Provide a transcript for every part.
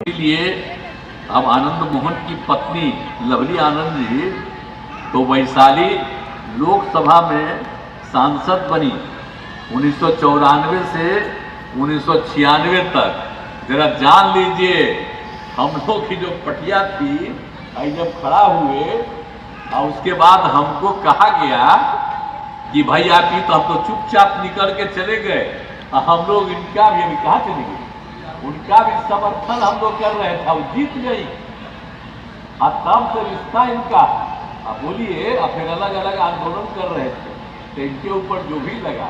लिए अब आनंद मोहन की पत्नी लवली आनंद जी तो वैशाली लोकसभा में सांसद बनी 1994 से 1996 तक। जरा जान लीजिए हम लोग की जो पटिया थी जब खड़ा हुए और उसके बाद हमको कहा गया कि भाई आप ही तो हम तो चुपचाप निकल के चले गए, हम लोग इनका भी अभी कहाँ चले गए, उनका भी समर्थन हम लोग कर रहे थे, वो जीत गई और तब से रिश्ता इनका। अब बोलिए अब फिर अलग अलग आंदोलन कर रहे थे तो इनके ऊपर जो भी लगा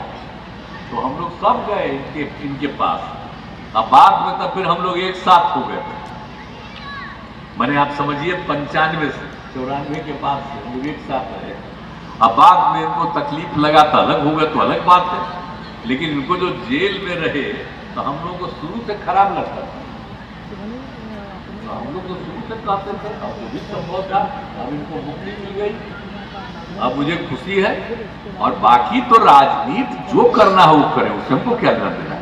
तो हम लोग सब गए इनके पास। अब बाद में तब फिर हम लोग एक साथ हो गए। मैंने आप समझिए 95 से 94 के बाद से हम लोग एक साथ रहे। अब बाद में इनको तकलीफ लगा तो अलग हो गए तो अलग बात है, लेकिन इनको जो जेल में रहे तो हम लोग को शुरू से खराब लगता था। तो हम लोग तो शुरू से कहते थे अब वो भी संभव था, अब इनको मुक्ति मिल गई, अब मुझे खुशी है। और बाकी तो राजनीति जो करना है वो करें, उससे हमको क्या लेना देना,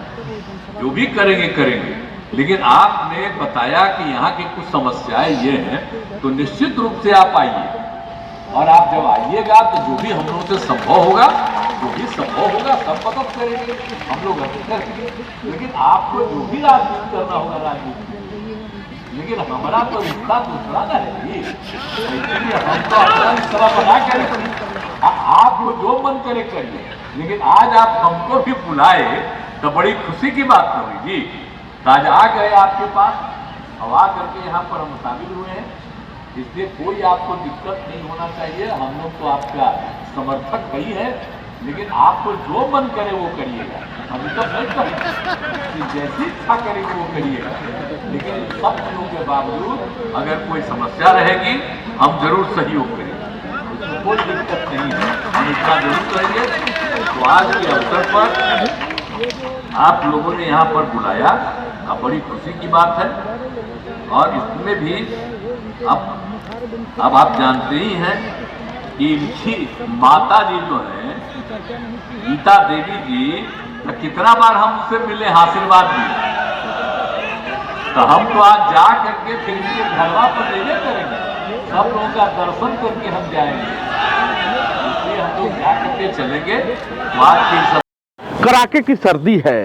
जो भी करेंगे करेंगे। लेकिन आपने बताया कि यहाँ की कुछ समस्याएं ये हैं तो निश्चित रूप से आप आइए, और आप जब आइएगा तो जो भी हम लोगों से संभव होगा, जो भी संभव होगा सब मदद करेंगे, हम लोग करेंगे। लेकिन आपको जो भी राजनीति करना होगा राजनीति, लेकिन हमारा तो रिश्ता दूसरा ना है, इसलिए हम तो अपना रिश्ता बना करें, आपको जो मन करे करिए। लेकिन आज आप हमको भी बुलाए तो बड़ी खुशी की बात होगी जी। आज आ गए आपके पास, अब आ करके यहाँ पर हम शामिल हुए हैं, इसलिए कोई आपको दिक्कत नहीं होना चाहिए। हम लोग तो आपका समर्थक ही है, लेकिन आपको जो मन करे वो करिएगा, हम तो नहीं करेंगे, जैसी इच्छा करेंगे वो करिएगा। लेकिन सब चीजों के बावजूद अगर कोई समस्या रहेगी हम जरूर सहयोग करेंगे, उसमें कोई दिक्कत नहीं है, हम इतना जरूर करेंगे। तो आज के अवसर पर आप लोगों ने यहाँ पर बुलाया, बड़ी खुशी की बात है। और इसमें भी अब आप जानते ही हैं कि इनकी माता जी जो है गीता देवी जी, तो कितना बार हम उससे मिले, आशीर्वाद दिए, तो हम तो आज जा करके फिर इनके घरवा पर लेने करेंगे, सब लोगों का दर्शन करके हम जाएंगे, इसलिए हम लोग जा करके चलेंगे। तो आज की कड़ाके की सर्दी है,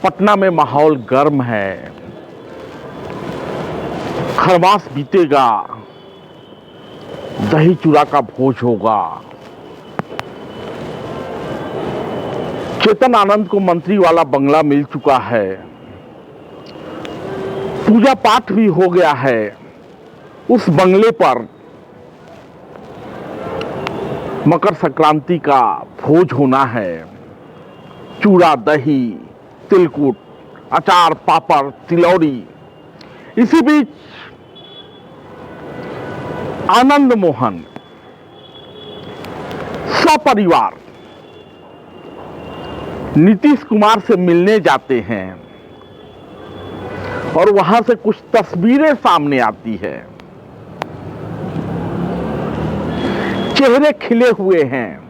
पटना में माहौल गर्म है, खरमास बीतेगा, दही चूड़ा का भोज होगा। चेतन आनंद को मंत्री वाला बंगला मिल चुका है, पूजा पाठ भी हो गया है। उस बंगले पर मकर संक्रांति का भोज होना है, चूड़ा दही तिलकुट अचार पापड़ तिलौरी। इसी बीच आनंद मोहन सपरिवार नीतीश कुमार से मिलने जाते हैं और वहां से कुछ तस्वीरें सामने आती है। चेहरे खिले हुए हैं,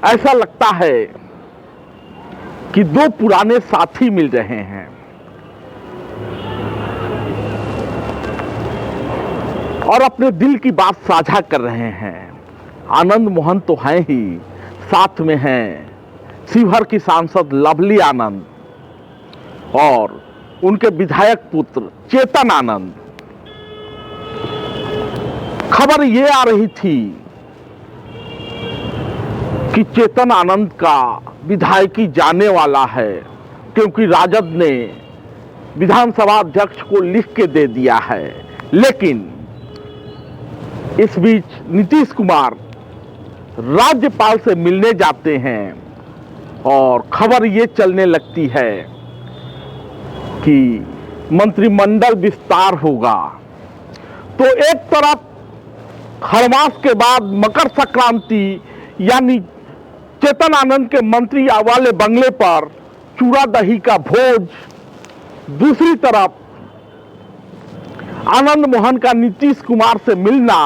ऐसा लगता है कि दो पुराने साथी मिल रहे हैं। और अपने दिल की बात साझा कर रहे हैं। आनंद मोहन तो हैं ही, साथ में हैं शिवहर की सांसद लवली आनंद और उनके विधायक पुत्र चेतन आनंद। खबर ये आ रही थी कि चेतन आनंद का विधायकी जाने वाला है, क्योंकि राजद ने विधानसभा अध्यक्ष को लिख के दे दिया है। लेकिन इस बीच नीतीश कुमार राज्यपाल से मिलने जाते हैं और खबर ये चलने लगती है कि मंत्रिमंडल विस्तार होगा। तो एक तरफ खरमास के बाद मकर संक्रांति यानी चेतन आनंद के मंत्री वाले बंगले पर चूड़ा दही का भोज, दूसरी तरफ आनंद मोहन का नीतीश कुमार से मिलना,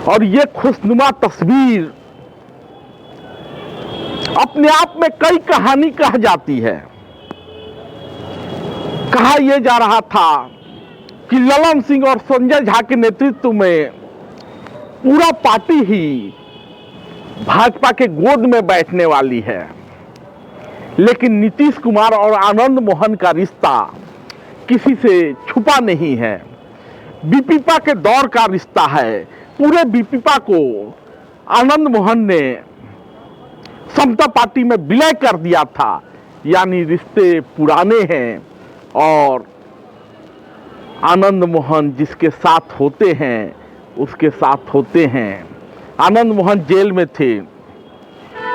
और ये खुशनुमा तस्वीर अपने आप में कई कहानी कह जाती है। कहा यह जा रहा था कि ललन सिंह और संजय झा के नेतृत्व में पूरा पार्टी ही भाजपा के गोद में बैठने वाली है, लेकिन नीतीश कुमार और आनंद मोहन का रिश्ता किसी से छुपा नहीं है। बीपीपा के दौर का रिश्ता है। पूरे बीपीपा को आनंद मोहन ने समता पार्टी में विलय कर दिया था, यानी रिश्ते पुराने हैं और आनंद मोहन जिसके साथ होते हैं उसके साथ होते हैं। आनंद मोहन जेल में थे।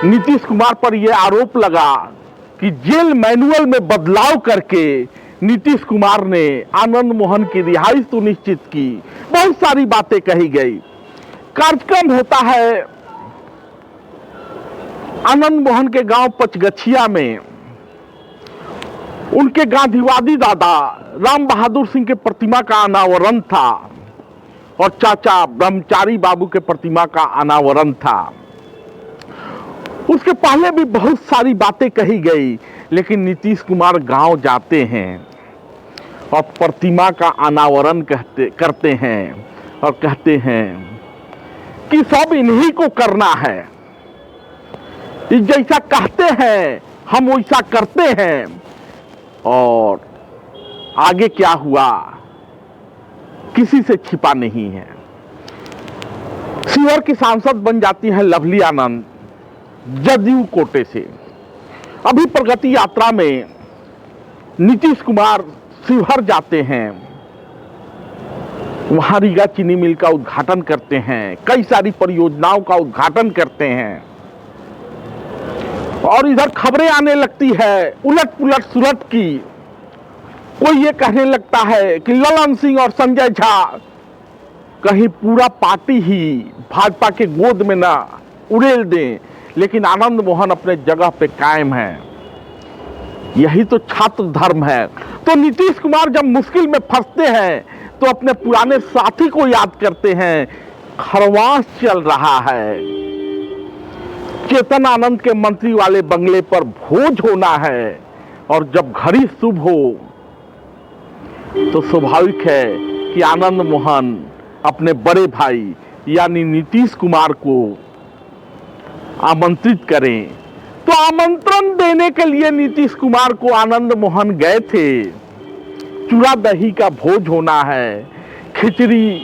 नीतीश कुमार पर यह आरोप लगा कि जेल मैनुअल में बदलाव करके नीतीश कुमार ने आनंद मोहन की रिहाई सुनिश्चित की। बहुत सारी बातें कही गई। कार्यक्रम होता है आनंद मोहन के गांव पचगछिया में। उनके गांधीवादी दादा राम बहादुर सिंह के प्रतिमा का अनावरण था और चाचा ब्रह्मचारी बाबू के प्रतिमा का अनावरण था। उसके पहले भी बहुत सारी बातें कही गई, लेकिन नीतीश कुमार गांव जाते हैं और प्रतिमा का अनावरण करते हैं और कहते हैं कि सब इन्हीं को करना है। जैसा कहते हैं हम वैसा करते हैं। और आगे क्या हुआ किसी से छिपा नहीं है। शिवहर की सांसद बन जाती है लवली आनंद जदयू कोटे से। अभी प्रगति यात्रा में नीतीश कुमार शिवहर जाते हैं, वहां रीगा चीनी मिल का उद्घाटन करते हैं, कई सारी परियोजनाओं का उद्घाटन करते हैं और इधर खबरें आने लगती है उलट पुलट सुलट की। कोई ये कहने लगता है कि ललन सिंह और संजय झा कहीं पूरा पार्टी ही भाजपा के गोद में ना उड़ेल दें, लेकिन आनंद मोहन अपने जगह पे कायम है। यही तो छात्र धर्म है। तो नीतीश कुमार जब मुश्किल में फंसते हैं तो अपने पुराने साथी को याद करते हैं। खरवास चल रहा है, चेतन आनंद के मंत्री वाले बंगले पर भोज होना है और जब घड़ी शुभ हो तो स्वाभाविक है कि आनंद मोहन अपने बड़े भाई यानी नीतीश कुमार को आमंत्रित करें। तो आमंत्रण देने के लिए नीतीश कुमार को आनंद मोहन गए थे। चूड़ा दही का भोज होना है, खिचड़ी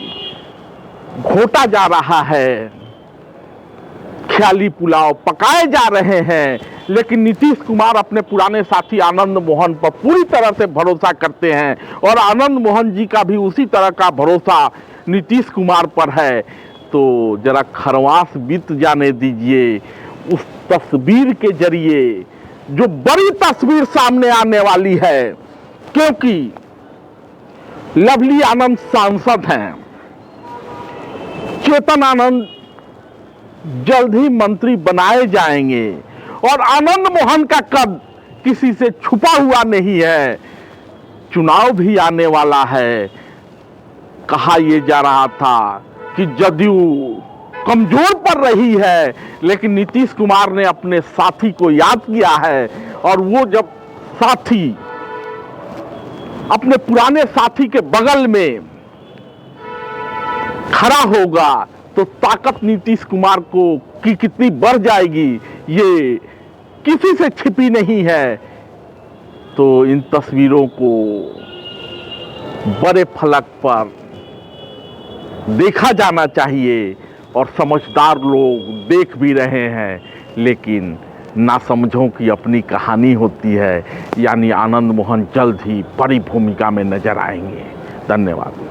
घोटा जा रहा है, ख्याली पुलाव पकाए जा रहे हैं, लेकिन नीतीश कुमार अपने पुराने साथी आनंद मोहन पर पूरी तरह से भरोसा करते हैं और आनंद मोहन जी का भी उसी तरह का भरोसा नीतीश कुमार पर है। तो जरा खरवास बीत जाने दीजिए। उस तस्वीर के जरिए जो बड़ी तस्वीर सामने आने वाली है, क्योंकि लवली आनंद सांसद हैं, चेतन आनंद जल्द ही मंत्री बनाए जाएंगे और आनंद मोहन का कद किसी से छुपा हुआ नहीं है। चुनाव भी आने वाला है। कहा यह जा रहा था कि जदयू कमजोर पड़ रही है, लेकिन नीतीश कुमार ने अपने साथी को याद किया है और वो जब साथी अपने पुराने साथी के बगल में खड़ा होगा तो ताकत नीतीश कुमार को की कितनी बढ़ जाएगी ये किसी से छिपी नहीं है। तो इन तस्वीरों को बड़े फलक पर देखा जाना चाहिए और समझदार लोग देख भी रहे हैं, लेकिन नासमझों की अपनी कहानी होती है। यानी आनंद मोहन जल्द ही बड़ी भूमिका में नजर आएंगे। धन्यवाद।